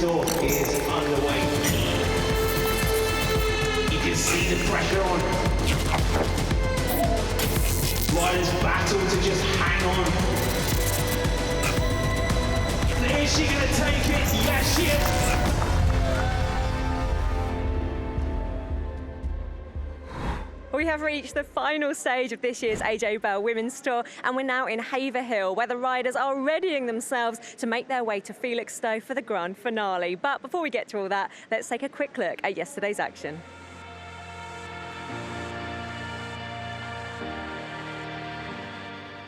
Felixstowe is underway. You can see the pressure on. Riders battle to just hang on. Is she going to take it? Yes, she is. We have reached the final stage of this year's AJ Bell Women's Tour, and we're now in Haverhill, where the riders are readying themselves to make their way to Felixstowe for the grand finale. But before we get to all that, let's take a quick look at yesterday's action.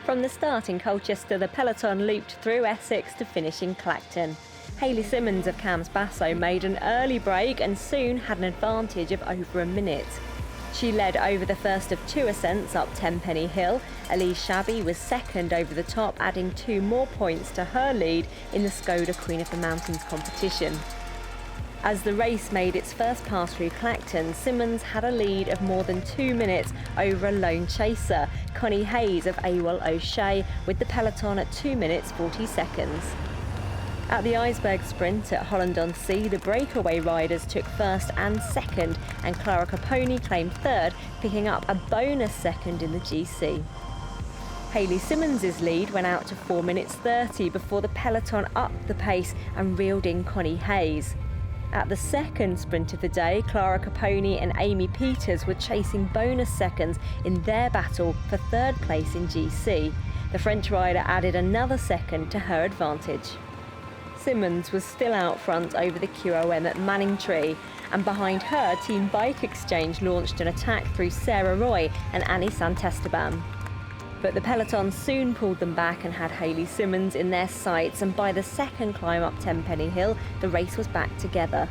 From the start in Colchester, the peloton looped through Essex to finish in Clacton. Hayley Simmons of Cams Basso made an early break and soon had an advantage of over a minute. She led over the first of two ascents up Tenpenny Hill. Elise Shabby was second over the top, adding 2 more points to her lead in the Skoda Queen of the Mountains competition. As the race made its first pass through Clacton, Simmons had a lead of more than 2 minutes over a lone chaser, Connie Hayes of Awol O'Shea, with the peloton at 2 minutes 40 seconds. At the Iceberg Sprint at Holland-on-Sea, the breakaway riders took first and second, and Clara Caponi claimed third, picking up a bonus second in the GC. Hayley Simmons' lead went out to 4 minutes 30 before the peloton upped the pace and reeled in Connie Hayes. At the second sprint of the day, Clara Caponi and Amy Peters were chasing bonus seconds in their battle for third place in GC. The French rider added another second to her advantage. Simmons was still out front over the QOM at Manningtree, and behind her, Team Bike Exchange launched an attack through Sarah Roy and Annie Santesteban. But the peloton soon pulled them back and had Hayley Simmons in their sights, and by the second climb up Tenpenny Hill, the race was back together.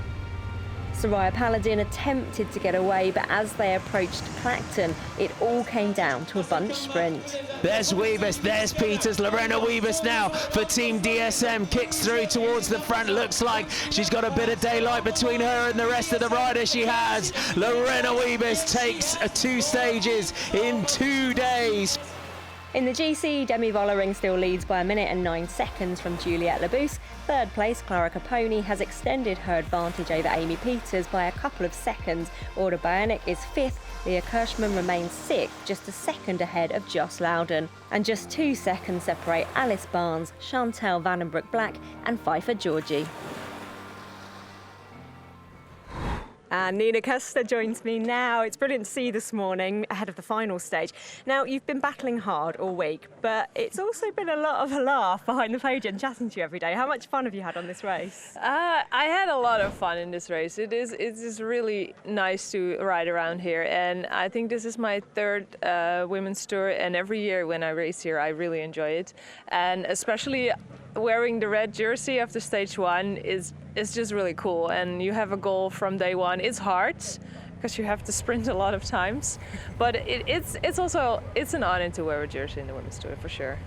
Soraya Paladin attempted to get away, but as they approached Clacton, it all came down to a bunch sprint. There's Wiebes, there's Peters, Lorena Wiebes now for Team DSM, kicks through towards the front, looks like she's got a bit of daylight between her and the rest of the riders. She has. Lorena Wiebes takes 2 stages in 2 days. In the GC, Demi Vollering still leads by 1 minute and 9 seconds from Juliette Labousse. Third place, Clara Caponi, has extended her advantage over Amy Peters by a couple of seconds. Order Bionic is 5th, Leah Kirschman remains 6th, just a second ahead of Joss Loudon. And just 2 seconds separate Alice Barnes, Chantel Vandenbroek Black and Pfeiffer Georgie. And Nina Custer joins me now. It's brilliant to see you this morning ahead of the final stage. Now, you've been battling hard all week, but it's also been a lot of a laugh behind the podium chatting to you every day. How much fun have you had on this race? I had a lot of fun in this race. It's really nice to ride around here, and I think this is my 3rd women's tour, and every year when I race here I really enjoy it, and especially wearing the red jersey after stage 1 is just really cool, and you have a goal from day 1. It's hard because you have to sprint a lot of times, but it's an honor to wear a jersey in the women's tour for sure.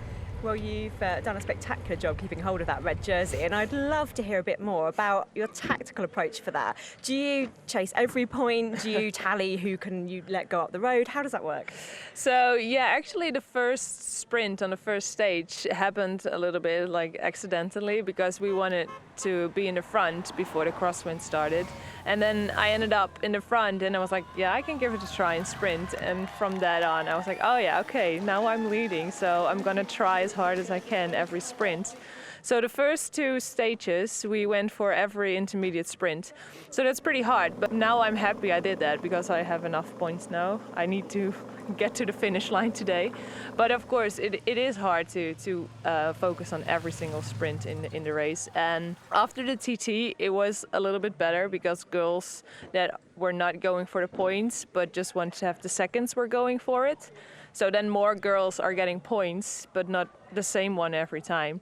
Well, you've done a spectacular job keeping hold of that red jersey, and I'd love to hear a bit more about your tactical approach for that. Do you chase every point? Do you tally who can you let go up the road? How does that work? So yeah, actually the first sprint on the first stage happened a little bit like accidentally because we wanted to be in the front before the crosswind started, and then I ended up in the front and I was like, yeah, I can give it a try and sprint, and from that on I was like, oh yeah, okay, now I'm leading, so I'm gonna try as hard as I can every sprint. So the first 2 stages we went for every intermediate sprint, so that's pretty hard, but now I'm happy I did that because I have enough points now. I need to get to the finish line today, but of course it is hard to focus on every single sprint in the race. And after the TT it was a little bit better because girls that were not going for the points but just wanted to have the seconds were going for it, so then more girls are getting points but not the same one every time.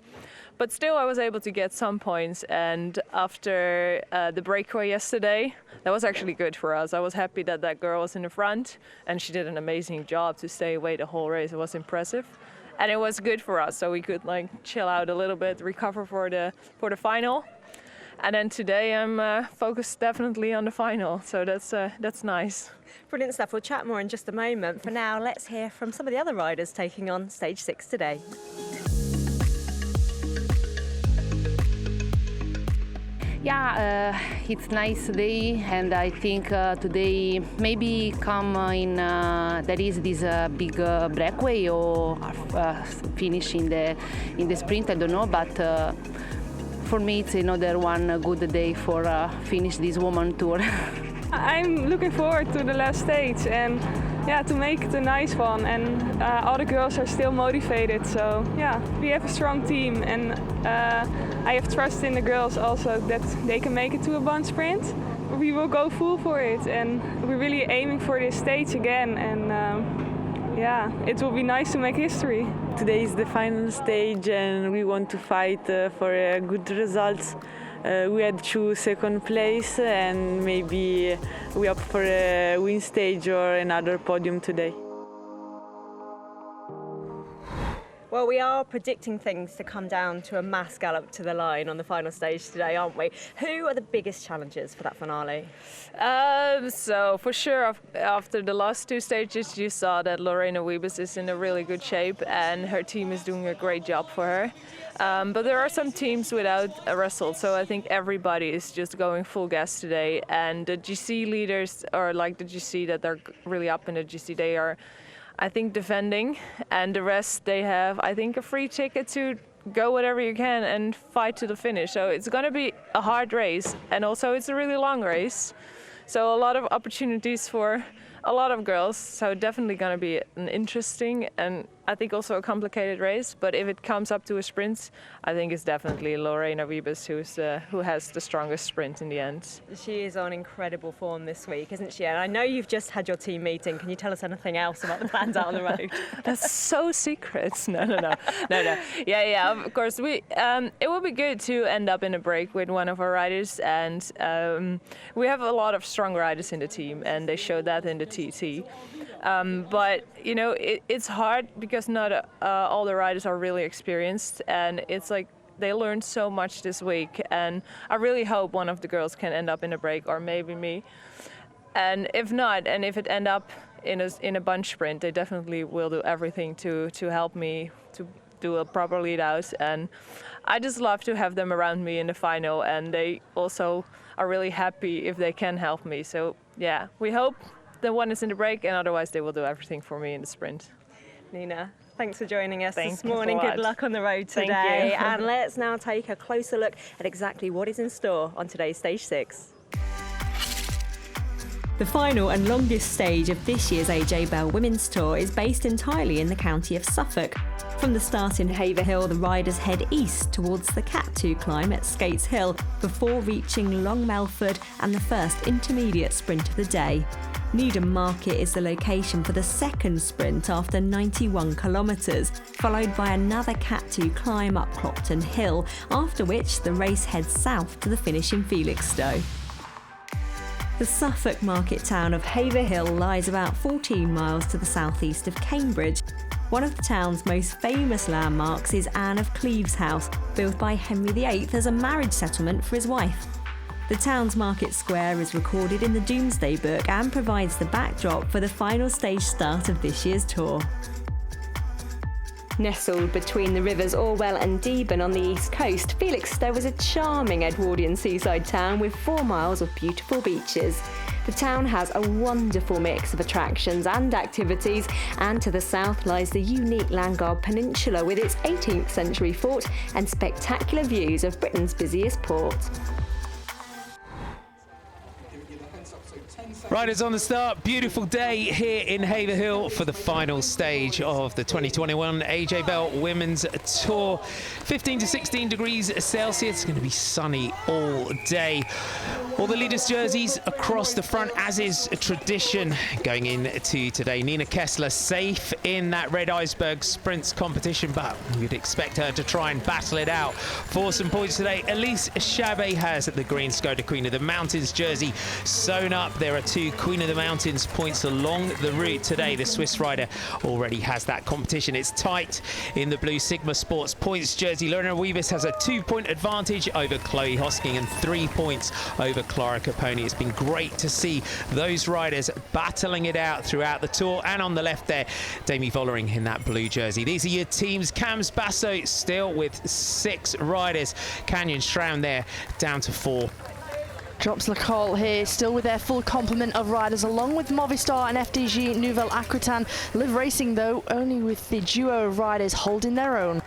But still I was able to get some points, and after the breakaway yesterday, that was actually good for us. I was happy that that girl was in the front and she did an amazing job to stay away the whole race. It was impressive. And it was good for us, so we could like chill out a little bit, recover for the final. And then today I'm focused definitely on the final, so that's nice. Brilliant stuff. We'll chat more in just a moment. For now, let's hear from some of the other riders taking on stage 6 today. Yeah, it's nice day, and I think today maybe come in there is this big breakaway or finish in the sprint. I don't know, but for me it's another one good day for finish this woman tour. I'm looking forward to the last stage and to make it a nice one, and all the girls are still motivated, so we have a strong team, and I have trust in the girls also that they can make it to a bond sprint. We will go full for it, and we're really aiming for this stage again, and it will be nice to make history. Today is the final stage and we want to fight for good results. We had 2 second place and maybe we opt for a win stage or another podium today. Well, we are predicting things to come down to a mass gallop to the line on the final stage today, aren't we? Who are the biggest challenges for that finale? So for sure, after the last 2 stages, you saw that Lorena Wiebes is in a really good shape and her team is doing a great job for her. But there are some teams without a result, so I think everybody is just going full gas today. And the GC leaders, or like the GC that are really up in the GC, they are, I think, defending, and the rest, they have, I think, a free ticket to go whatever you can and fight to the finish. So it's going to be a hard race, and also it's a really long race. So a lot of opportunities for a lot of girls, so definitely going to be an interesting and I think also a complicated race. But if it comes up to a sprint, I think it's definitely Lorena Wiebes who has the strongest sprint in the end. She is on incredible form this week, isn't she? And I know you've just had your team meeting. Can you tell us anything else about the plans out on the road? That's so secret. No. Yeah. Of course, it would be good to end up in a break with one of our riders, and we have a lot of strong riders in the team, and they showed that in the TT. But you know, it's hard because not all the riders are really experienced, and it's like they learned so much this week, and I really hope one of the girls can end up in a break, or maybe me. And if not, and if it end up in a bunch sprint, they definitely will do everything to help me to do a proper lead out. And I just love to have them around me in the final, and they also are really happy if they can help me. So yeah, we hope the one is in the break, and otherwise they will do everything for me in the sprint. Nina, thanks for joining us Thank this you morning. a lot. Good luck on the road Thank today. you. And let's now take a closer look at exactly what is in store on today's Stage 6. The final and longest stage of this year's AJ Bell Women's Tour is based entirely in the county of Suffolk. From the start in Haverhill, the riders head east towards the Cat 2 climb at Skates Hill before reaching Long Melford and the first intermediate sprint of the day. Needham Market is the location for the second sprint after 91 kilometres, followed by another Cat 2 climb up Clopton Hill, after which the race heads south to the finish in Felixstowe. The Suffolk market town of Haverhill lies about 14 miles to the southeast of Cambridge. One of the town's most famous landmarks is Anne of Cleves House, built by Henry VIII as a marriage settlement for his wife. The town's market square is recorded in the Domesday Book and provides the backdrop for the final stage start of this year's tour. Nestled between the rivers Orwell and Deben on the east coast, Felixstowe is a charming Edwardian seaside town with 4 miles of beautiful beaches. The town has a wonderful mix of attractions and activities, and to the south lies the unique Landguard Peninsula with its 18th century fort and spectacular views of Britain's busiest port. Riders on the start. Beautiful day here in Haverhill for the final stage of the 2021 AJ Bell Women's Tour. 15 to 16 degrees Celsius. It's going to be sunny all day. All the leaders' jerseys across the front, as is a tradition going into today. Nina Kessler safe in that Red Iceberg Sprints competition, but you'd expect her to try and battle it out for some points today. Elise Chabet has the green Skoda Queen of the Mountains jersey sewn up. There are 2 2 Queen of the Mountains points along the route today. The Swiss rider already has that competition. It's tight in the Blue Sigma Sports points jersey. Lorena Wiebes has a 2-point advantage over Chloe Hosking and 3 points over Clara Caponi. It's been great to see those riders battling it out throughout the tour. And on the left there, Demi Vollering in that blue jersey. These are your teams. Camps Basso still with 6 riders. Canyon Schramm there down to 4. Drops Le Col here, still with their full complement of riders, along with Movistar and FDG Nouvelle Aquitaine. Live Racing, though, only with the duo of riders holding their own.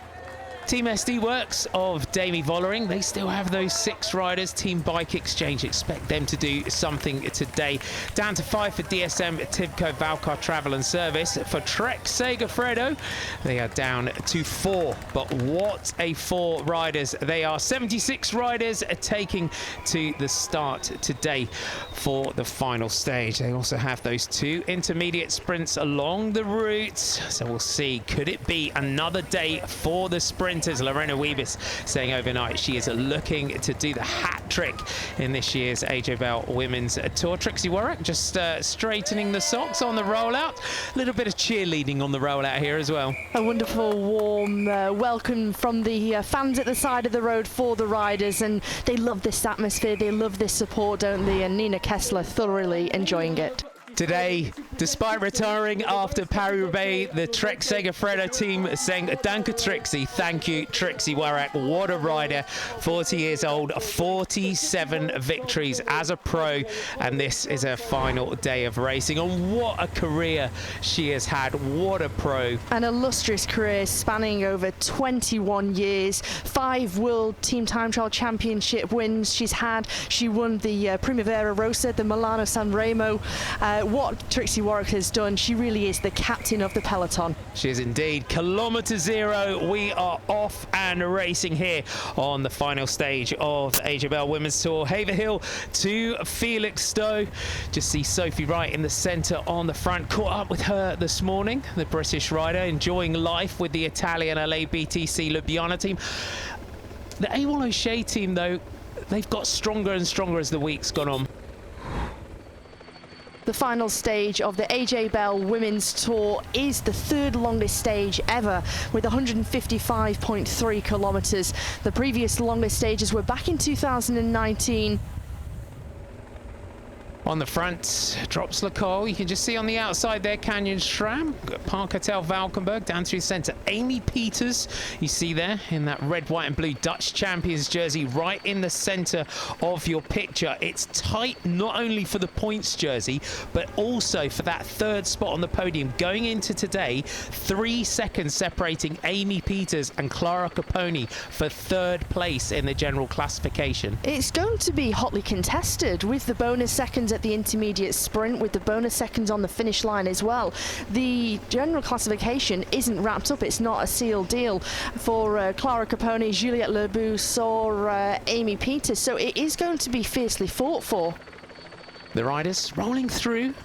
Team SD Works of Demi Vollering, they still have those 6 riders. Team Bike Exchange, expect them to do something today. Down to 5 for DSM, Tibco, Valcar Travel and Service. For Trek Segafredo, they are down to 4. But what a 4 riders they are. 76 riders are taking to the start today for the final stage. They also have those 2 intermediate sprints along the route. So we'll see, could it be another day for the sprinters? Lorena Wiebes saying overnight she is looking to do the hat trick in this year's AJ Bell Women's Tour. Trixie Warwick just straightening the socks on the rollout. A little bit of cheerleading on the rollout here as well. A wonderful warm welcome from the fans at the side of the road for the riders, and they love this atmosphere, they love this support, don't they? And Nina Kessler thoroughly enjoying it. Today, despite retiring after Paris-Roubaix, the Trek Segafredo team saying, "Danke Trixie," thank you Trixie Warwick, what a rider, 40 years old, 47 victories as a pro, and this is her final day of racing. And what a career she has had, what a pro. An illustrious career spanning over 21 years, 5 World Team Time Trial Championship wins she's had. She won the Primavera Rosa, the Milano San Remo. What Trixie Warwick has done, she really is the captain of the peloton. She is indeed. Kilometre 0, we are off and racing here on the final stage of AJ Bell Women's Tour. Haverhill to Felixstowe. Just see Sophie Wright in the centre on the front. Caught up with her this morning, the British rider, enjoying life with the Italian LABTC Ljubljana team. The A1 O'Shea team, though, they've got stronger and stronger as the week's gone on. The final stage of the AJ Bell Women's Tour is the 3rd longest stage ever, with 155.3 kilometres. The previous longest stages were back in 2019. On the front, drops Le Col. You can just see on the outside there, Canyon Schramm. Park-Hotel Valkenburg down through the centre. Amy Peters, you see there in that red, white and blue Dutch Champions jersey right in the centre of your picture. It's tight not only for the points jersey, but also for that 3rd spot on the podium. Going into today, 3 seconds separating Amy Peters and Clara Caponi for 3rd place in the general classification. It's going to be hotly contested with the bonus seconds at the intermediate sprint, with the bonus seconds on the finish line as well. The general classification isn't wrapped up, it's not a sealed deal for Clara Caponi, Juliette Lebus or Amy Peters, so it is going to be fiercely fought for. The riders rolling through.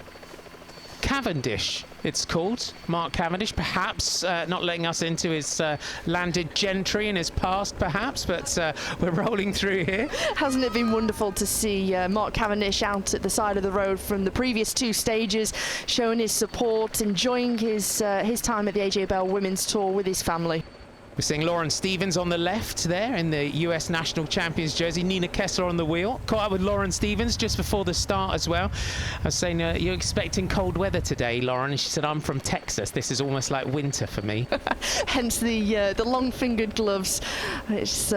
Cavendish, it's called. Mark Cavendish, perhaps not letting us into his landed gentry in his past, perhaps, but we're rolling through here. Hasn't it been wonderful to see Mark Cavendish out at the side of the road from the previous 2 stages, showing his support, enjoying his time at the AJ Bell Women's Tour with his family. We're seeing Lauren Stevens on the left there in the US National Champions jersey. Nina Kessler on the wheel. Caught up with Lauren Stevens just before the start as well. I was saying, you're expecting cold weather today, Lauren? And she said, I'm from Texas. This is almost like winter for me. Hence the long-fingered gloves. It's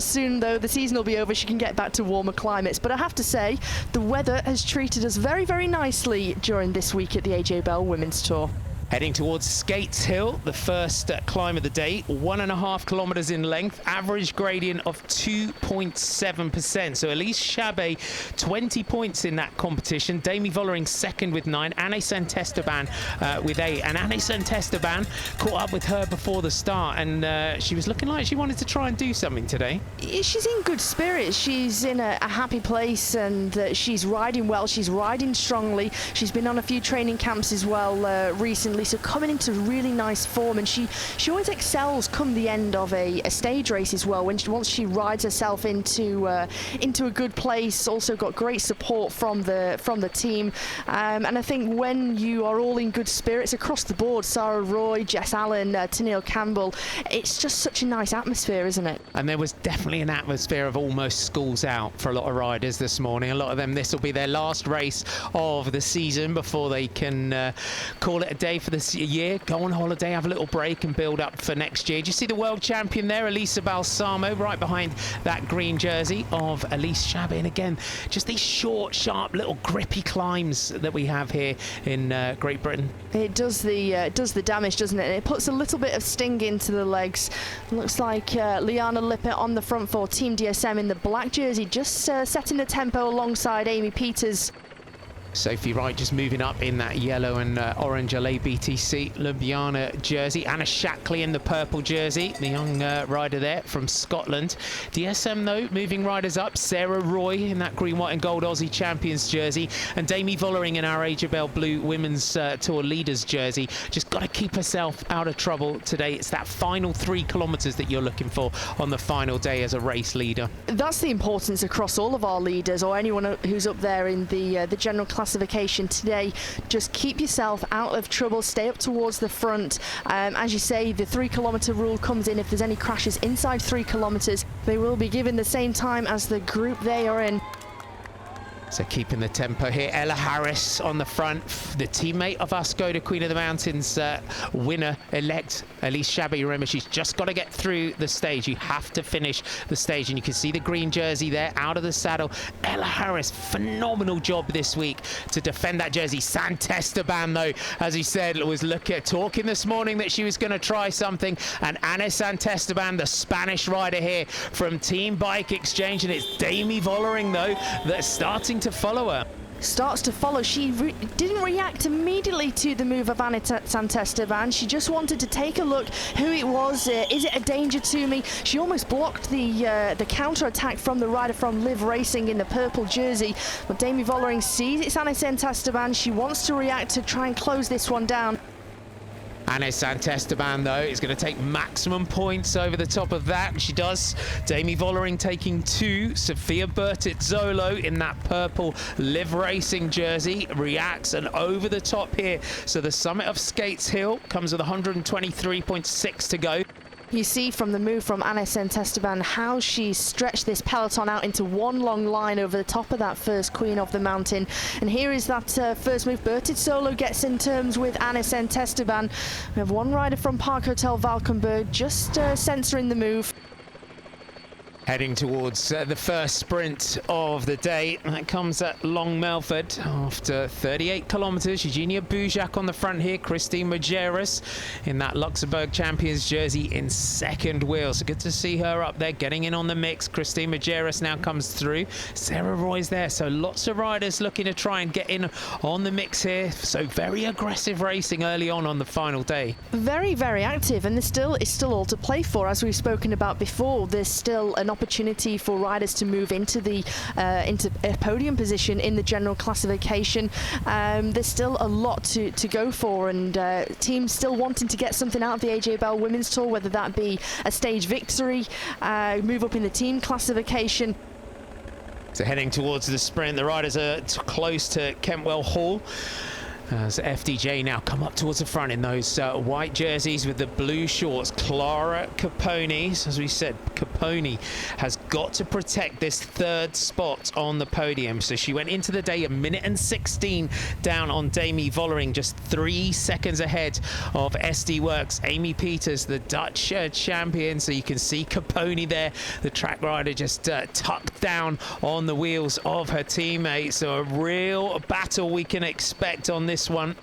soon, though, the season will be over. She can get back to warmer climates. But I have to say, the weather has treated us very, very nicely during this week at the AJ Bell Women's Tour. Heading towards Skates Hill, the first climb of the day, 1.5 kilometres in length, average gradient of 2.7%. So Elise Chabet, 20 points in that competition. Demi Vollering second with 9, Anne Saint-Esteban with 8. And Anne Saint-Esteban caught up with her before the start, and she was looking like she wanted to try and do something today. She's in good spirits. She's in a happy place, and she's riding well. She's riding strongly. She's been on a few training camps as well recently. Lisa coming into really nice form, and she always excels come the end of a stage race as well. Once she rides herself into a good place, also got great support from the team, and I think when you are all in good spirits across the board, Sarah Roy, Jess Allen, Tennille Campbell, it's just such a nice atmosphere, isn't it? And there was definitely an atmosphere of almost schools out for a lot of riders this morning. A lot of them, this will be their last race of the season before they can call it a day for this year, go on holiday, have a little break and build up for next year. Do you see the world champion there, Elisa Balsamo, right behind that green jersey of Elise Shabby? And again, just these short, sharp, little grippy climbs that we have here in Great Britain. It does the damage, doesn't it? And it puts a little bit of sting into the legs. Looks like Liana Lippert on the front for Team DSM in the black jersey, just setting the tempo alongside Amy Peters. Sophie Wright just moving up in that yellow and orange LA BTC Ljubljana jersey. Anna Shackley in the purple jersey, the young rider there from Scotland. DSM though, moving riders up. Sarah Roy in that green, white and gold Aussie Champions jersey, and Damie Vollering in our AJ Blue Women's Tour Leaders jersey. Just got to keep herself out of trouble today. It's that final 3 kilometres that you're looking for on the final day as a race leader. That's the importance across all of our leaders, or anyone who's up there in the general classification today. Just keep yourself out of trouble, stay up towards the front. As you say, the 3 kilometre rule comes in. If there's any crashes inside 3 kilometres, they will be given the same time as the group they are in. So keeping the tempo here, Ella Harris on the front, the teammate of us Go to Queen of the Mountains winner-elect Elise Shabby. Remember, she's just got to get through the stage. You have to finish the stage, and you can see the green jersey there out of the saddle. Ella Harris, phenomenal job this week to defend that jersey. Santesteban, though, as he said, was talking this morning that she was going to try something, and Ana Santesteban, the Spanish rider here from Team Bike Exchange, and it's Damie Vollering, though, that's starting to follow her. Starts to follow. She didn't react immediately to the move of Ana Santesteban. She just wanted to take a look who it was. Is it a danger to me? She almost blocked the counter attack from the rider from Liv Racing in the purple jersey. But Damie Vollering sees it's Ana Santesteban. She wants to react to try and close this one down. Ana Santesteban, though, is going to take maximum points over the top of that. She does. Damie Vollering taking 2. Sophia Bertizzolo in that purple Liv Racing jersey reacts, and over the top here. So the summit of Skates Hill comes with 123.6 to go. You see from the move from Ana Santesteban how she stretched this peloton out into one long line over the top of that first Queen of the Mountain. And here is that first move. Bertizzolo gets in terms with Ana Santesteban. We have one rider from Park Hotel Valkenburg just censoring the move. Heading towards the first sprint of the day. That comes at Long Melford after 38 kilometres. Eugenia Bujak on the front here. Christine Majerus in that Luxembourg Champions jersey in second wheel. So good to see her up there getting in on the mix. Christine Majerus now comes through. Sarah Roy's there. So lots of riders looking to try and get in on the mix here. So very aggressive racing early on the final day. Very, very active, and it's still all to play for. As we've spoken about before, there's still an opportunity for riders to move into a podium position in the general classification. There's still a lot to go for, and teams still wanting to get something out of the AJ Bell Women's Tour, whether that be a stage victory, move up in the team classification. So heading towards the sprint, the riders are close to Kentwell Hall. As FDJ now come up towards the front in those white jerseys with the blue shorts. Clara Caponi, as we said, Caponi has got to protect this 3rd spot on the podium. So she went into the day 1 minute and 16 down on Damie Vollering, just 3 seconds ahead of SD Works. Amy Peters, the Dutch champion. So you can see Caponi there, the track rider, just tucked down on the wheels of her teammates. So a real battle we can expect on this one.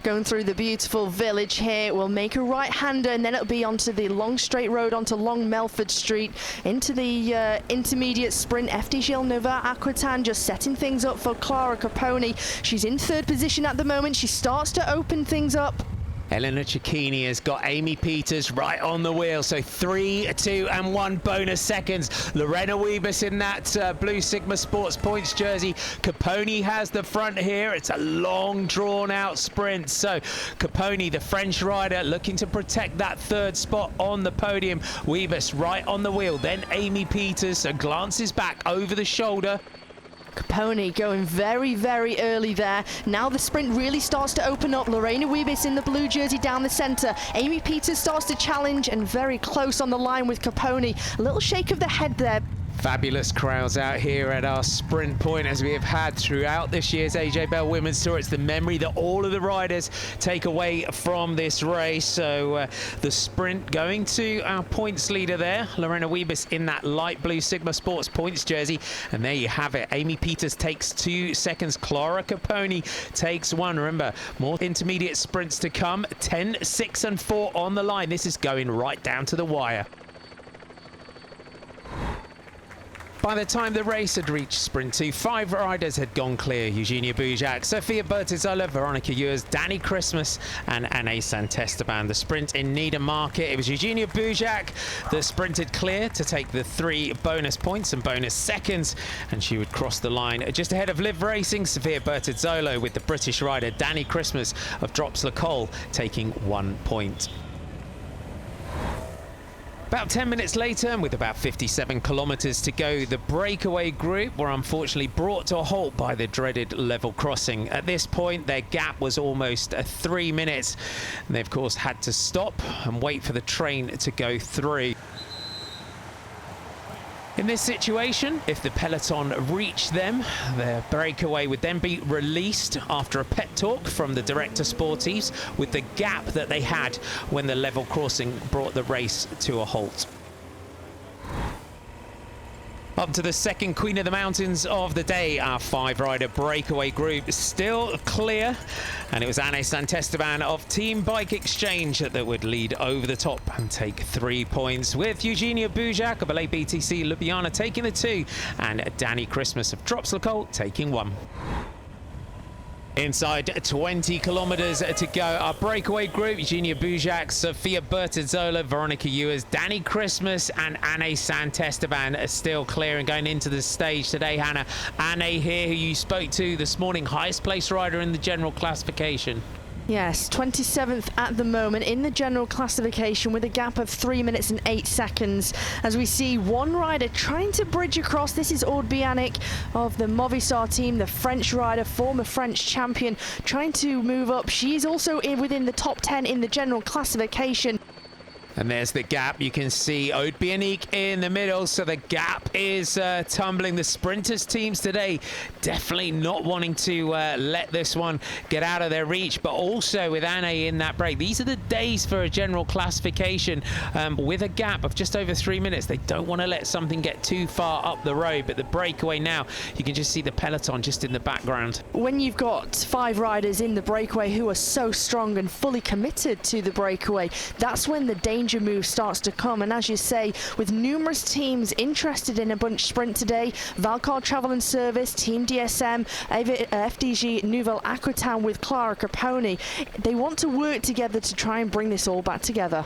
Going through the beautiful village here, we'll make a right-hander, and then it'll be onto the long straight road onto Long Melford Street into the intermediate sprint. FDJ Nova Aquitaine just setting things up for Clara Caponi. She's in 3rd position at the moment. She starts to open things up. Elena Cecchini has got Amy Peters right on the wheel. So 3, 2 and 1 bonus seconds. Lorena Wiebes in that Blue Sigma Sports Points jersey. Caponi has the front here. It's a long drawn out sprint. So Caponi, the French rider, looking to protect that third spot on the podium. Wiebes right on the wheel. Then Amy Peters glances back over the shoulder. Caponi going very, very early there. Now the sprint really starts to open up. Lorena Wiebes in the blue jersey down the centre. Amy Peters starts to challenge and very close on the line with Caponi. A little shake of the head there. Fabulous crowds out here at our sprint point, as we have had throughout this year's AJ Bell Women's Tour. It's the memory that all of the riders take away from this race. So the sprint going to our points leader there, Lorena Wiebes in that light blue Sigma Sports Points jersey. And there you have it. Amy Peters takes 2 seconds. Clara Caponi takes 1. Remember, more intermediate sprints to come. 10, 6 and 4 on the line. This is going right down to the wire. By the time the race had reached sprint 2, 5 riders had gone clear. Eugenia Bujak, Sofia Bertizola, Veronica Ewers, Danny Christmas and Anne Santesteban. The sprint in Needham Market, it was Eugenia Bujak that sprinted clear to take the 3 bonus points and bonus seconds, and she would cross the line just ahead of Liv Racing, Sofia Bertizola, with the British rider Danny Christmas of Drops Le Col taking 1 point. About 10 minutes later, and with about 57 kilometres to go, the breakaway group were unfortunately brought to a halt by the dreaded level crossing. At this point, their gap was almost 3 minutes. And they, of course, had to stop and wait for the train to go through. In this situation, if the peloton reached them, their breakaway would then be released after a pep talk from the director sportives with the gap that they had when the level crossing brought the race to a halt. Up to the second Queen of the Mountains of the day, our 5-rider breakaway group still clear, and it was Anne Santesteban of Team Bike Exchange that would lead over the top and take 3 points, with Eugenia Bujak of LA BTC Ljubljana taking the 2 and Danny Christmas of Drops Le Col taking 1. Inside 20 kilometres to go, our breakaway group, Eugenia Bujak, Sofia Bertizola, Veronica Ewers, Danny Christmas and Anne Santesteban are still clear and going into the stage today. Hannah, Anne here, who you spoke to this morning, highest placed rider in the general classification. Yes, 27th at the moment in the general classification with a gap of 3 minutes and 8 seconds. As we see one rider trying to bridge across. This is Aude Bianic of the Movistar team, the French rider, former French champion, trying to move up. She is also within the top 10 in the general classification. And there's the gap. You can see Aude Bianic in the middle, so the gap is tumbling. The sprinters teams today definitely not wanting to let this one get out of their reach, but also with Anne in that break. These are the days for a general classification with a gap of just over 3 minutes. They don't want to let something get too far up the road, but the breakaway now, you can just see the peloton just in the background. When you've got 5 riders in the breakaway who are so strong and fully committed to the breakaway, that's when the danger move starts to come. And as you say, with numerous teams interested in a bunch sprint today, Valcar Travel and Service, Team DSM, FDG Nouvelle Aquitaine with Clara Caponi, they want to work together to try and bring this all back together.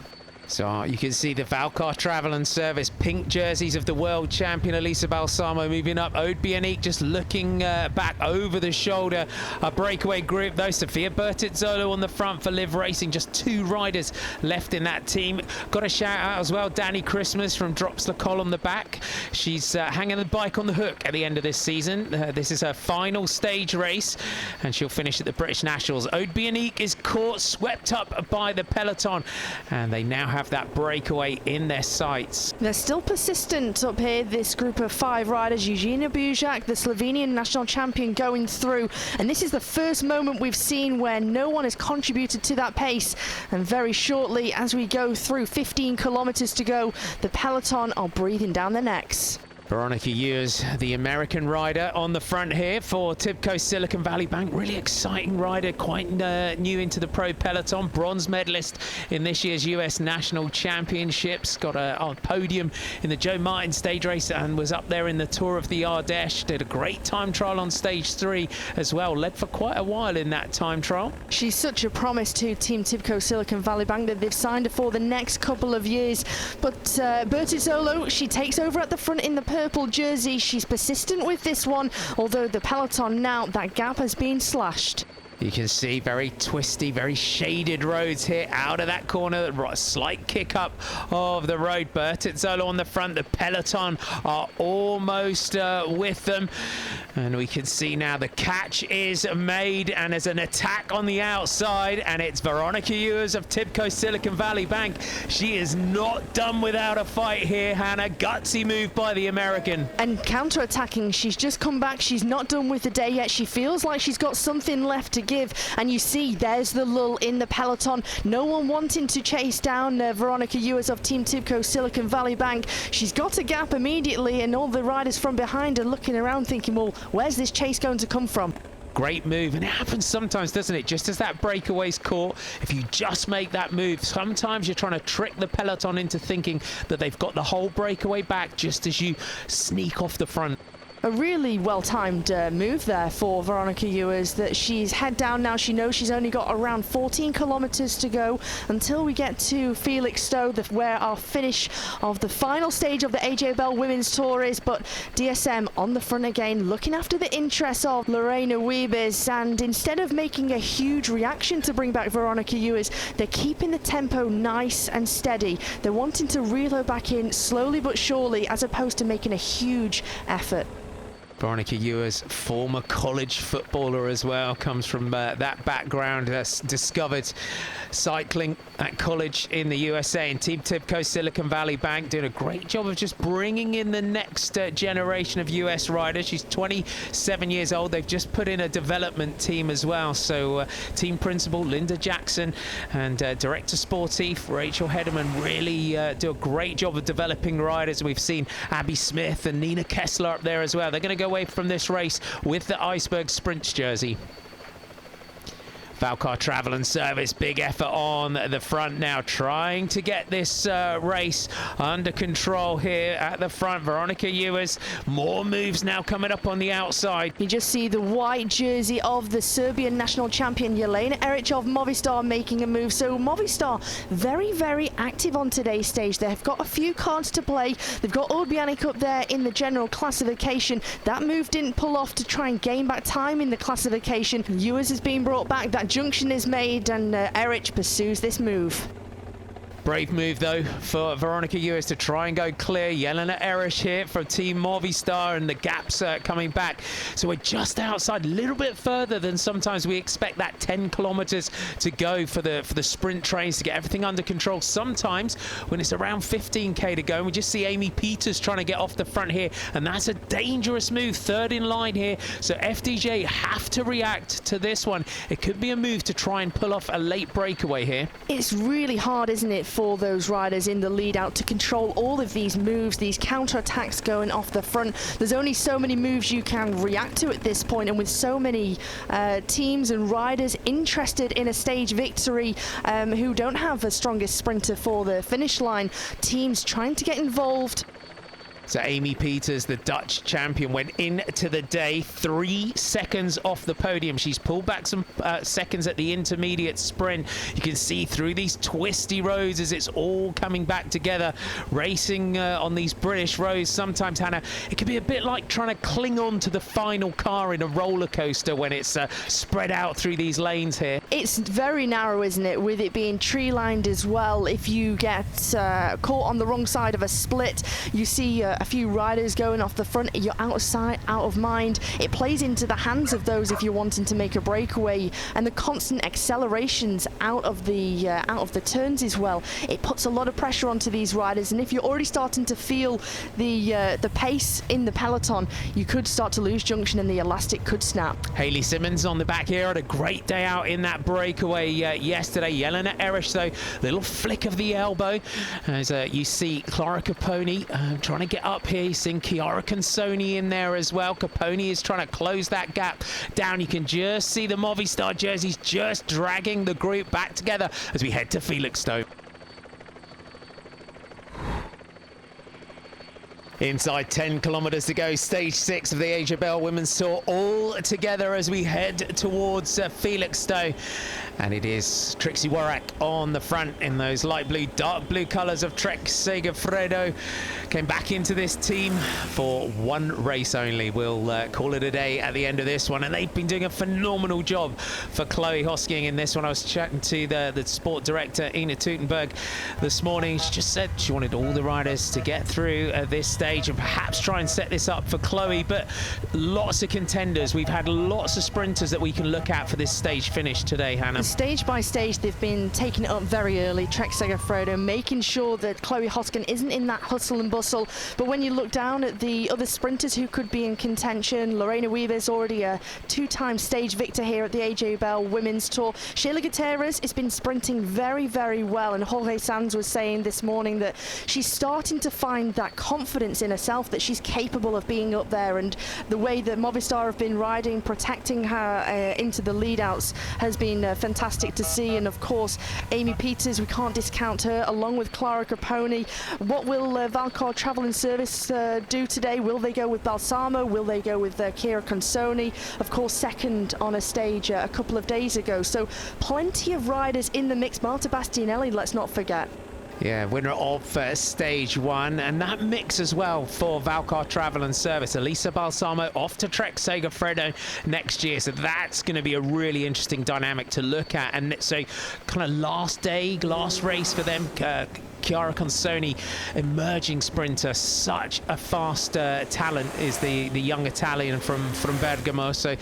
So you can see the Valcar Travel and Service pink jerseys of the world champion Elisa Balsamo moving up. Aude Bianic just looking back over the shoulder. A breakaway group though, Sofia Bertizola on the front for Liv Racing. Just 2 riders left in that team. Got a shout out as well, Danny Christmas from Drops Le Col on the back. She's hanging the bike on the hook at the end of this season. This is her final stage race and she'll finish at the British Nationals. Aude Bianic is caught, swept up by the peloton, and they now have that breakaway in their sights. They're still persistent up here, this group of 5 riders. Eugenia Bujak, the Slovenian national champion, going through, and this is the first moment we've seen where no one has contributed to that pace. And very shortly, as we go through 15 kilometers to go, the peloton are breathing down their necks. Veronica Ewers, the American rider, on the front here for Tibco Silicon Valley Bank. Really exciting rider, quite new into the pro peloton. Bronze medalist in this year's US National Championships. Got a podium in the Joe Martin stage race and was up there in the Tour of the Ardèche. Did a great time trial on stage 3 as well. Led for quite a while in that time trial. She's such a promise to Team Tibco Silicon Valley Bank that they've signed her for the next couple of years. But Bertizzolo, she takes over at the front in the purple jersey. She's persistent with this one, although the peloton now, that gap has been slashed. You can see very twisty, very shaded roads here out of that corner. A slight kick up of the road. Bertizzolo on the front. The peloton are almost with them. And we can see now the catch is made, and there's an attack on the outside, and it's Veronica Ewers of Tibco Silicon Valley Bank. She is not done without a fight here, Hannah. Gutsy move by the American. And counter-attacking, she's just come back. She's not done with the day yet. She feels like she's got something left to give, and you see there's the lull in the peloton. No one wanting to chase down Veronica Ewers of Team Tibco Silicon Valley Bank. She's got a gap immediately, and all the riders from behind are looking around thinking, well, where's this chase going to come from? Great move, and it happens sometimes, doesn't it? Just as that breakaway's caught, if you just make that move, sometimes you're trying to trick the peloton into thinking that they've got the whole breakaway back just as you sneak off the front. A really well-timed move there for Veronica Ewers, that she's head down now. She knows she's only got around 14 kilometers to go until we get to Felixstowe, where our finish of the final stage of the AJ Bell Women's Tour is. But DSM on the front again, looking after the interests of Lorena Wiebes, and instead of making a huge reaction to bring back Veronica Ewers, they're keeping the tempo nice and steady. They're wanting to reel her back in slowly but surely, as opposed to making a huge effort. Veronica Ewers, former college footballer as well, comes from that background, discovered cycling at college in the USA, and Team Tibco Silicon Valley Bank doing a great job of just bringing in the next generation of US riders. She's 27 years old. They've just put in a development team as well. So team principal Linda Jackson and director sportif Rachel Hederman really do a great job of developing riders. We've seen Abby Smith and Nina Kessler up there as well. They're going to go away from this race with the Iceberg Sprints jersey. Valcar Travel and Service, big effort on the front now, trying to get this race under control here at the front. Veronica Ewers, more moves now coming up on the outside. You just see the white jersey of the Serbian national champion Jelena Eric of Movistar making a move. So Movistar very, very active on today's stage. They've got a few cards to play. They've got Urbianic up there in the general classification. That move didn't pull off to try and gain back time in the classification. Ewers has been brought back. That junction is made, and Eric pursues this move. Brave move though for Veronica Ewers to try and go clear. Jelena Eric here from Team Movistar, and the gaps coming back. So we're just outside, a little bit further than sometimes we expect. That 10 kilometers to go for the sprint trains to get everything under control. Sometimes when it's around 15k to go, and we just see Amy Peters trying to get off the front here, and that's a dangerous move. Third in line here, so FDJ have to react to this one. It could be a move to try and pull off a late breakaway here. It's really hard, isn't it, for those riders in the lead out to control all of these moves, these counter-attacks going off the front. There's only so many moves you can react to at this point, and with so many teams and riders interested in a stage victory who don't have the strongest sprinter for the finish line, teams trying to get involved. So Amy Peters, the Dutch champion, went into the day 3 seconds off the podium. She's pulled back some seconds at the intermediate sprint. You can see through these twisty roads as it's all coming back together. Racing on these British roads, sometimes, Hannah, it can be a bit like trying to cling on to the final car in a roller coaster when it's spread out through these lanes here. It's very narrow, isn't it, with it being tree-lined as well. If you get caught on the wrong side of a split, you see a few riders going off the front. You're out of sight, out of mind. It plays into the hands of those if you're wanting to make a breakaway, and the constant accelerations out of the turns as well. It puts a lot of pressure onto these riders, and if you're already starting to feel the pace in the peloton, you could start to lose junction and the elastic could snap. Hayley Simmons on the back here had a great day out in that breakaway yesterday. Jelena Eric though, little flick of the elbow as you see Clara Caponi trying to get up here. You've seen Chiara Consoni in there as well. Caponi is trying to close that gap down. You can just see the Movistar jerseys just dragging the group back together as we head to Felixstowe. Inside 10 kilometres to go, stage 6 of the Asia Bell Women's Tour, all together as we head towards Felixstowe. And it is Trixie Worrack on the front in those light blue, dark blue colours of Trek Segafredo. Came back into this team for one race only. We'll call it a day at the end of this one. And they've been doing a phenomenal job for Chloe Hosking in this one. I was chatting to the sport director, Ina Teutenberg, this morning. She just said she wanted all the riders to get through this stage and perhaps try and set this up for Chloe. But lots of contenders. We've had lots of sprinters that we can look at for this stage finish today, Hannah. Stage by stage, they've been taking it up very early. Trek Segafredo making sure that Chloe Hosking isn't in that hustle and bustle. But when you look down at the other sprinters who could be in contention, Lorena Weaver's already a two-time stage victor here at the AJ Bell Women's Tour. Sheila Gutierrez has been sprinting very, very well. And Jorge Sanz was saying this morning that she's starting to find that confidence in herself, that she's capable of being up there. And the way that Movistar have been riding, protecting her into the lead-outs has been fantastic to see. And of course, Amy Peters, we can't discount her, along with Clara Caponi. What will Valcar Travel and Service do today? Will they go with Balsamo? Will they go with Chiara Consoni? Of course, second on a stage a couple of days ago. So plenty of riders in the mix. Marta Bastianelli, let's not forget. Yeah, winner of stage 1, and that mix as well for Valcar Travel and Service. Elisa Balsamo off to Trek Segafredo next year, so that's going to be a really interesting dynamic to look at. And so kind of last race for them. Chiara Consoni, emerging sprinter, such a fast talent is the young Italian from Bergamo. So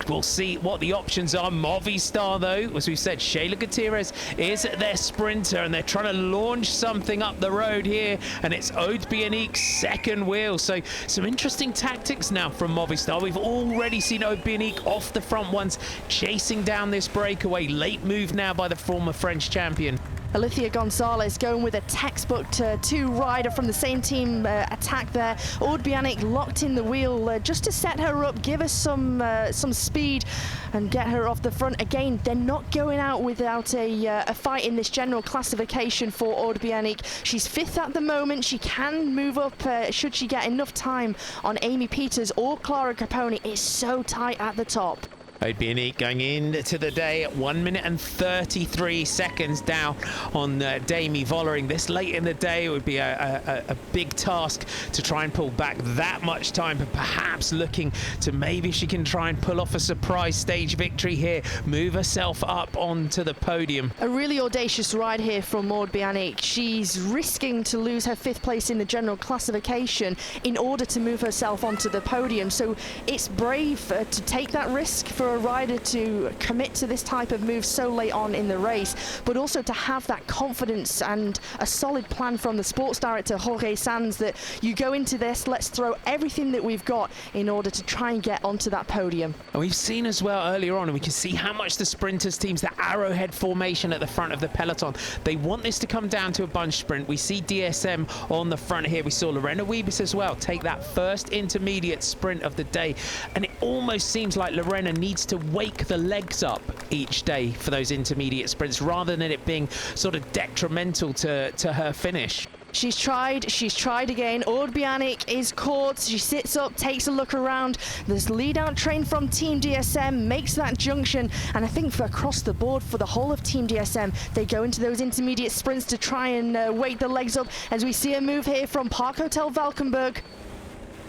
we'll see what the options are. Movistar, though, as we've said, Sheila Gutierrez is their sprinter, and they're trying to launch something up the road here, and it's Aude Bionique's second wheel. So some interesting tactics now from Movistar. We've already seen Aude Bionique off the front ones, chasing down this breakaway. Late move now by the former French champion. Alicia Gonzalez going with a textbook two rider from the same team attack there. Aude Bionique locked in the wheel just to set her up, give us some speed and get her off the front. Again, they're not going out without a fight in this general classification for Aude Bionique. She's 5th at the moment. She can move up should she get enough time on Amy Peters or Clara Caponi. It's so tight at the top. Aude Bionique going into the day at 1 minute and 33 seconds down on Demi Vollering. This late in the day, it would be a big task to try and pull back that much time, but perhaps looking to maybe she can try and pull off a surprise stage victory here, move herself up onto the podium. A really audacious ride here from Aude Bionique. She's risking to lose her 5th place in the general classification in order to move herself onto the podium. So it's brave to take that risk for a rider to commit to this type of move so late on in the race, but also to have that confidence and a solid plan from the sports director Jorge Sanz that you go into this, let's throw everything that we've got in order to try and get onto that podium. And we've seen as well earlier on, and we can see how much the sprinters teams, the arrowhead formation at the front of the peloton, they want this to come down to a bunch sprint. We see DSM on the front here. We saw Lorena Wiebes as well take that first intermediate sprint of the day, and it almost seems like Lorena needs to wake the legs up each day for those intermediate sprints rather than it being sort of detrimental to her finish. She's tried again. Aude Bionique is caught. She sits up, takes a look around. This lead-out train from Team DSM makes that junction, and I think for across the board for the whole of Team DSM, they go into those intermediate sprints to try and wake the legs up, as we see a move here from Park Hotel Valkenburg.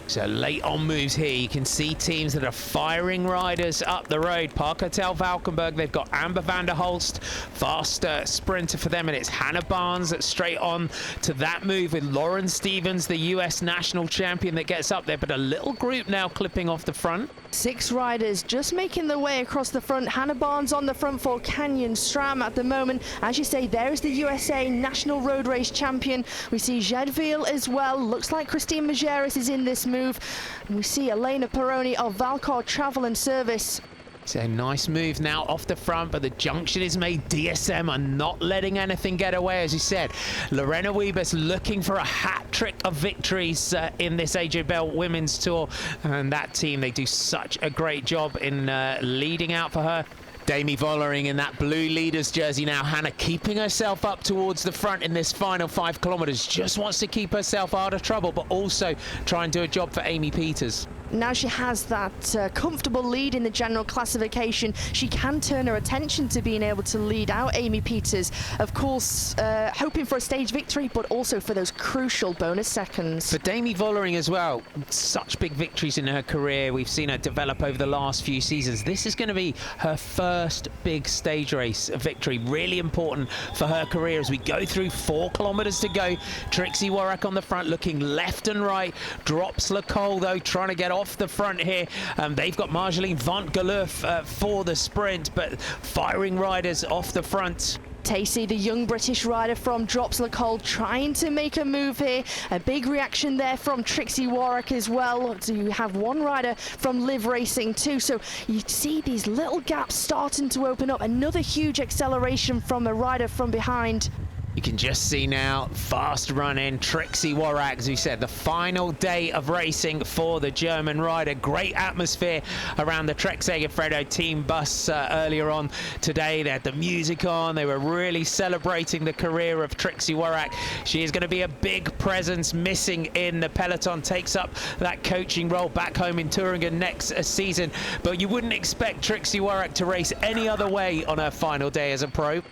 So late on moves here, you can see teams that are firing riders up the road. Park Hotel Valkenburg, they've got Amber van der Holst, fast sprinter for them, and it's Hannah Barnes straight on to that move with Lauren Stevens, the US national champion, that gets up there, but a little group now clipping off the front. 6 riders just making their way across the front. Hannah Barnes on the front for Canyon Stram at the moment. As you say, there is the USA National Road Race Champion. We see Jadville as well. Looks like Christine Majerus is in this move. And we see Elena Peroni of Valcar Travel and Service. So nice move now off the front, but the junction is made. DSM are not letting anything get away, as you said. Lorena Wiebes looking for a hat trick of victories in this AJ Bell Women's Tour. And that team, they do such a great job in leading out for her. Demi Vollering in that blue leaders jersey now. Hannah keeping herself up towards the front in this final 5 kilometres. Just wants to keep herself out of trouble, but also try and do a job for Amy Peters. Now she has that comfortable lead in the general classification. She can turn her attention to being able to lead out Amy Peters. Of course, hoping for a stage victory, but also for those crucial bonus seconds. For Demi Vollering as well, such big victories in her career. We've seen her develop over the last few seasons. This is going to be her first big stage race victory. Really important for her career as we go through 4 kilometres to go. Trixie Warwick on the front looking left and right. Drops Lacole though, trying to get off the front here. They've got Marjolaine Van Geloof for the sprint, but firing riders off the front. Tacey, the young British rider from Drops Lacole, trying to make a move here. A big reaction there from Trixie Warwick as well. So you have one rider from Liv Racing too. So you see these little gaps starting to open up. Another huge acceleration from a rider from behind. You can just see now, fast running Trixie Warwick, as you said, the final day of racing for the German rider. Great atmosphere around the Trek Segafredo team bus earlier on today. They had the music on. They were really celebrating the career of Trixie Warwick. She is going to be a big presence missing in the peloton, takes up that coaching role back home in Thuringen next season. But you wouldn't expect Trixie Warwick to race any other way on her final day as a pro.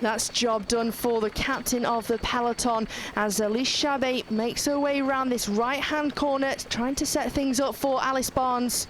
That's job done for the captain of the peloton as Elise Chabet makes her way around this right-hand corner, trying to set things up for Alice Barnes.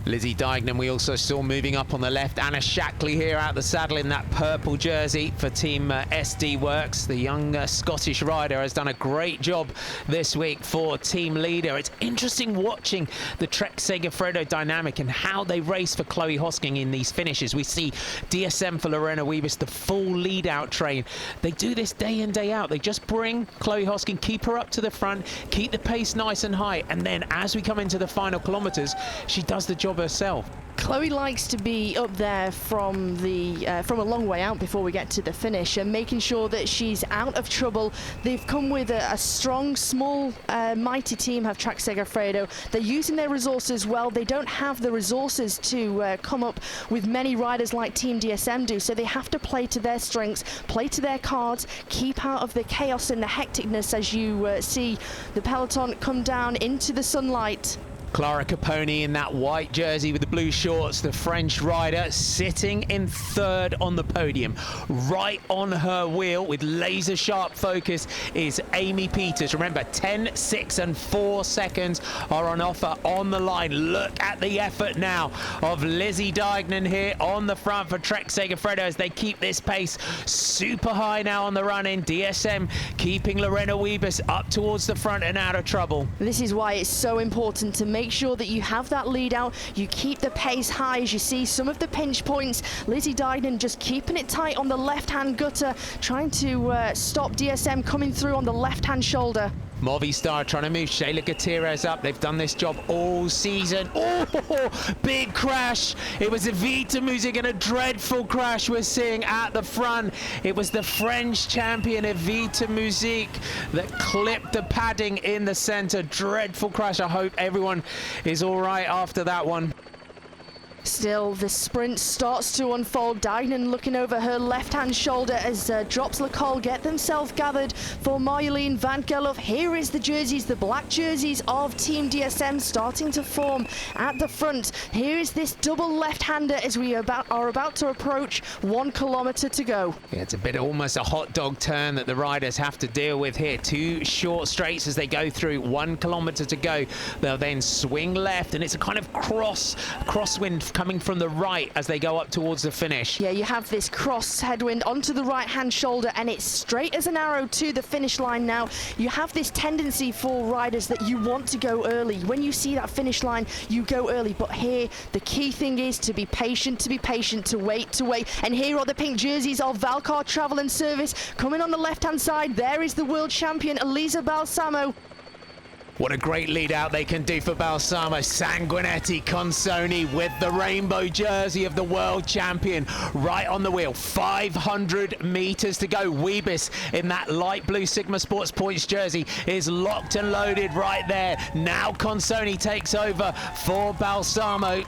Lizzie Deignan we also saw moving up on the left. Anna Shackley here out the saddle in that purple jersey for Team SD Works. The young Scottish rider has done a great job this week for team leader. It's interesting watching the Trek Segafredo dynamic and how they race for Chloe Hosking in these finishes. We see DSM for Lorena Wiebes, the full lead out train. They do this day in, day out. They just bring Chloe Hosking, keep her up to the front, keep the pace nice and high, and then as we come into the final kilometres, she does the job herself. Chloe likes to be up there from a long way out before we get to the finish and making sure that she's out of trouble. They've come with a strong, small, mighty team, have Trek Segafredo. They're using their resources well. They don't have the resources to come up with many riders like Team DSM do, so they have to play to their strengths, play to their cards, keep out of the chaos and the hecticness as you see the peloton come down into the sunlight. Clara Caponi in that white jersey with the blue shorts, the French rider sitting in 3rd on the podium. Right on her wheel with laser sharp focus is Amy Peters. Remember, 10, 6 and 4 seconds are on offer on the line. Look at the effort now of Lizzie Deignan here on the front for Trek Segafredo as they keep this pace super high now on the run in. DSM keeping Lorena Wiebes up towards the front and out of trouble. This is why it's so important to make sure that you have that lead out, you keep the pace high. As you see some of the pinch points, Lizzie Deignan just keeping it tight on the left-hand gutter, trying to stop DSM coming through on the left-hand shoulder. Movistar trying to move Shayla Gutierrez up. They've done this job all season. Oh, big crash. It was Evita Music and a dreadful crash we're seeing at the front. It was the French champion Evita Music that clipped the padding in the center. Dreadful crash. I hope everyone is all right after that one. Still, the sprint starts to unfold. Deignan looking over her left-hand shoulder as Drops Lacole get themselves gathered for Marjolaine Van Geloof. Here is the jerseys, the black jerseys of Team DSM starting to form at the front. Here is this double left-hander as we are about to approach 1 kilometre to go. Yeah, it's a bit almost a hot dog turn that the riders have to deal with here. 2 short straights as they go through, 1 kilometre to go. They'll then swing left and it's a kind of crosswind coming from the right as they go up towards the finish. Yeah, you have this cross headwind onto the right-hand shoulder and it's straight as an arrow to the finish line now. You have this tendency for riders that you want to go early. When you see that finish line, you go early. But here, the key thing is to be patient, to wait. And here are the pink jerseys of Valcar Travel and Service. Coming on the left-hand side, there is the world champion, Elisa Balsamo. What a great lead out they can do for Balsamo. Sanguinetti, Consoni with the rainbow jersey of the world champion right on the wheel. 500 meters to go. Wiebes in that light blue Sigma Sports Points jersey is locked and loaded right there. Now Consoni takes over for Balsamo.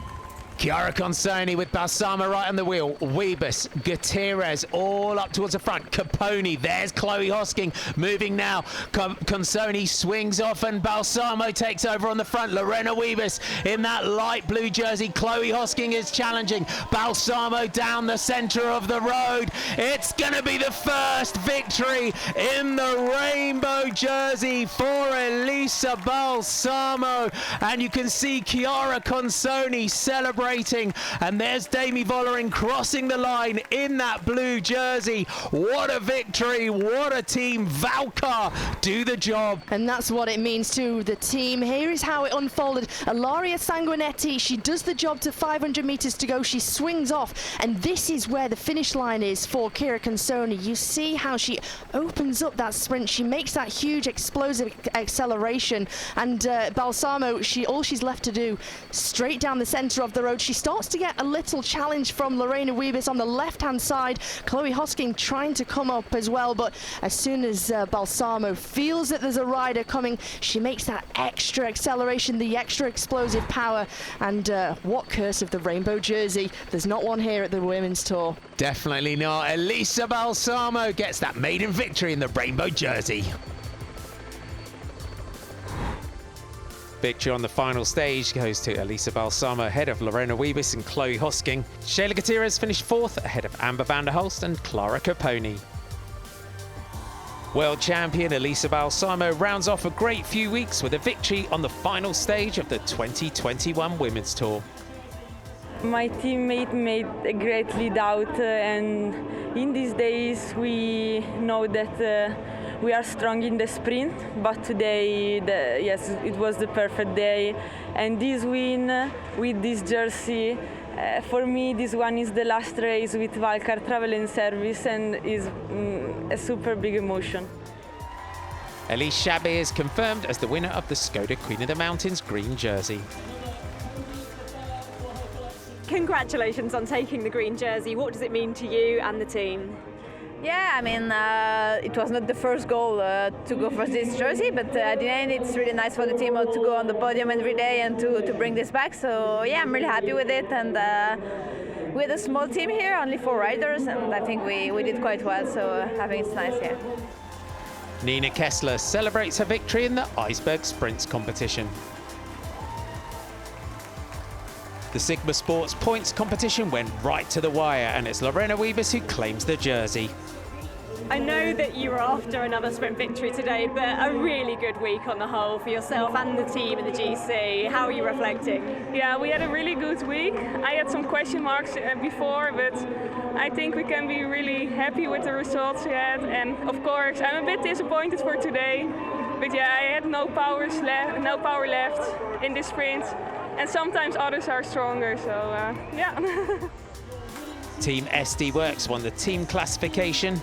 Chiara Consoni with Balsamo right on the wheel. Wiebes, Gutierrez all up towards the front. Caponi, there's Chloe Hosking moving now. Consoni swings off and Balsamo takes over on the front. Lorena Wiebes in that light blue jersey. Chloe Hosking is challenging. Balsamo down the centre of the road. It's going to be the first victory in the rainbow jersey for Elisa Balsamo. And you can see Chiara Consoni celebrating. And there's Demi Vollering crossing the line in that blue jersey. What a victory, what a team. Valcar do the job. And that's what it means to the team. Here is how it unfolded. Ilaria Sanguinetti, she does the job to 500 meters to go. She swings off, and this is where the finish line is for Chiara Consoni. You see how she opens up that sprint. She makes that huge explosive acceleration, and Balsamo, all she's left to do, straight down the center of the road. She starts to get a little challenge from Lorena Wiebes on the left-hand side. Chloe Hosking trying to come up as well, but as soon as Balsamo feels that there's a rider coming, she makes that extra acceleration, the extra explosive power, and what curse of the rainbow jersey. There's not one here at the Women's Tour. Definitely not. Elisa Balsamo gets that maiden victory in the rainbow jersey. Victory on the final stage goes to Elisa Balsamo ahead of Lorena Wiebes and Chloe Hosking. Shayla Gutierrez finished fourth ahead of Amber van der Hulst and Clara Caponi. World champion Elisa Balsamo rounds off a great few weeks with a victory on the final stage of the 2021 Women's Tour. My teammate made a great lead out, and in these days we know that we are strong in the sprint, but today, yes, it was the perfect day. And this win with this jersey, for me, this one is the last race with Valcar Travel and Service, and is a super big emotion. Elise Chabet is confirmed as the winner of the Skoda Queen of the Mountains green jersey. Congratulations on taking the green jersey. What does it mean to you and the team? Yeah, I mean, it was not the first goal to go for this jersey, but at the end it's really nice for the team to go on the podium every day and to bring this back. So yeah, I'm really happy with it, and we had a small team here, only 4 riders, and I think we did quite well, so I think it's nice, yeah. Nina Kessler celebrates her victory in the Iceberg Sprints competition. The Sigma Sports Points competition went right to the wire, and it's Lorena Wiebes who claims the jersey. I know that you were after another sprint victory today, but a really good week on the whole for yourself and the team in the GC. How are you reflecting? Yeah, we had a really good week. I had some question marks before, but I think we can be really happy with the results we had. And of course, I'm a bit disappointed for today, but yeah, I had no power left in this sprint. And sometimes others are stronger, so yeah. Team SD Works won the team classification.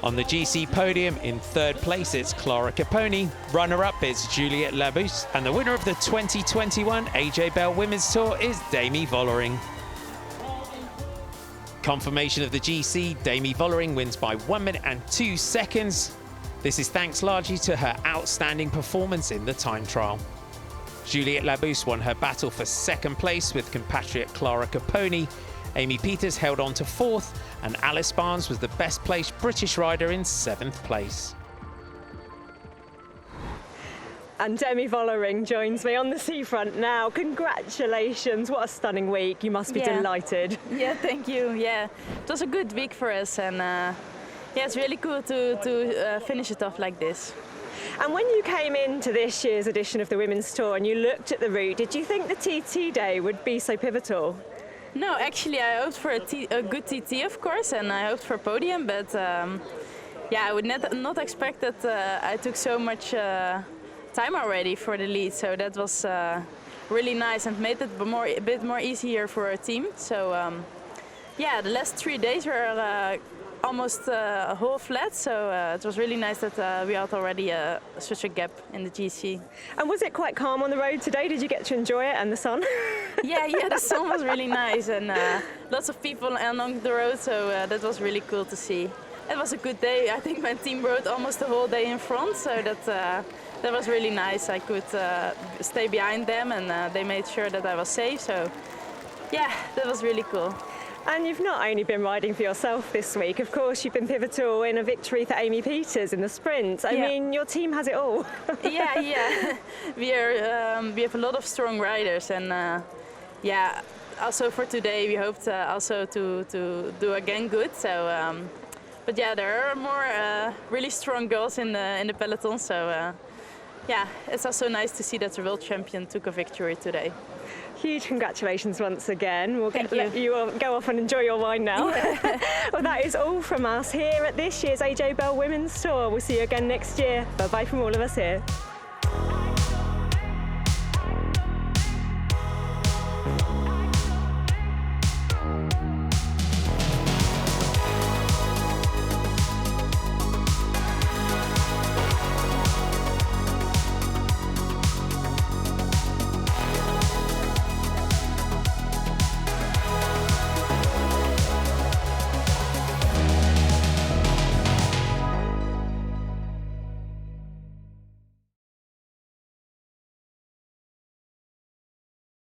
On the GC podium in 3rd place, it's Clara Caponi. Runner-up is Juliette Labousse. And the winner of the 2021 AJ Bell Women's Tour is Demi Vollering. Confirmation of the GC, Demi Vollering wins by 1 minute and 2 seconds. This is thanks largely to her outstanding performance in the time trial. Juliette Labousse won her battle for 2nd place with compatriot Clara Caponi. Amy Peters held on to 4th, and Alice Barnes was the best placed British rider in 7th place. And Demi Vollering joins me on the seafront now. Congratulations, what a stunning week. You must be delighted. Yeah, thank you. Yeah, it was a good week for us, and yeah, it's really cool to finish it off like this. And when you came into this year's edition of the Women's Tour and you looked at the route, did you think the TT day would be so pivotal? No, actually I hoped for a good TT, of course, and I hoped for a podium, but yeah, I would not expect that I took so much time already for the lead, so that was really nice and made it a bit more easier for our team. So yeah, the last 3 days were almost a whole flat, so it was really nice that we had already such a gap in the GC. And was it quite calm on the road today? Did you get to enjoy it and the sun? Yeah, the sun was really nice, and lots of people along the road, so that was really cool to see. It was a good day. I think my team rode almost the whole day in front, so that was really nice. I could stay behind them, and they made sure that I was safe, so yeah, that was really cool. And you've not only been riding for yourself this week, of course you've been pivotal in a victory for Amy Peters in the sprint. I mean, your team has it all. Yeah. We have a lot of strong riders, and also for today we hoped also to do again good. So, but yeah, there are more really strong girls in the peloton. So it's also nice to see that the world champion took a victory today. Huge congratulations once again. We'll let you go off and enjoy your wine now. Well, that is all from us here at this year's AJ Bell Women's Tour. We'll see you again next year. Bye-bye from all of us here.